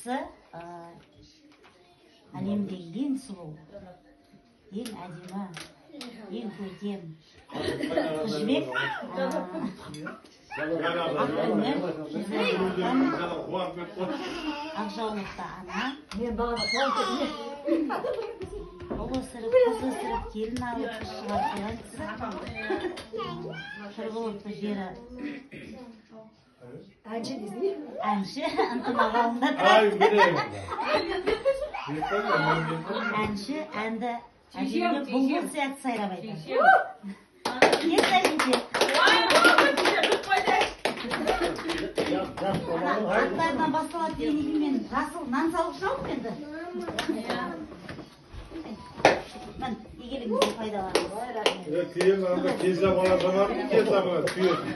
кісі әлемдегі ең сұлу, ең әдемі, ең көркем қыз жібек ақкүннен ақжаулықты ана ұл өсіріп, қыз өсіріп, келін алып шығарып қойған кісі тұрғылықты жері әнші ынтымағында тұрады. Әнші әнді әдемі бұлбұл сияқты сайрап айтады. Аттардан басталады деген екен, мен жасыл нан салғыш алып енді. Мін, игілігіңізді пайдаланыңыз. Кейін анда кеза бала заман кеза бала түйеді.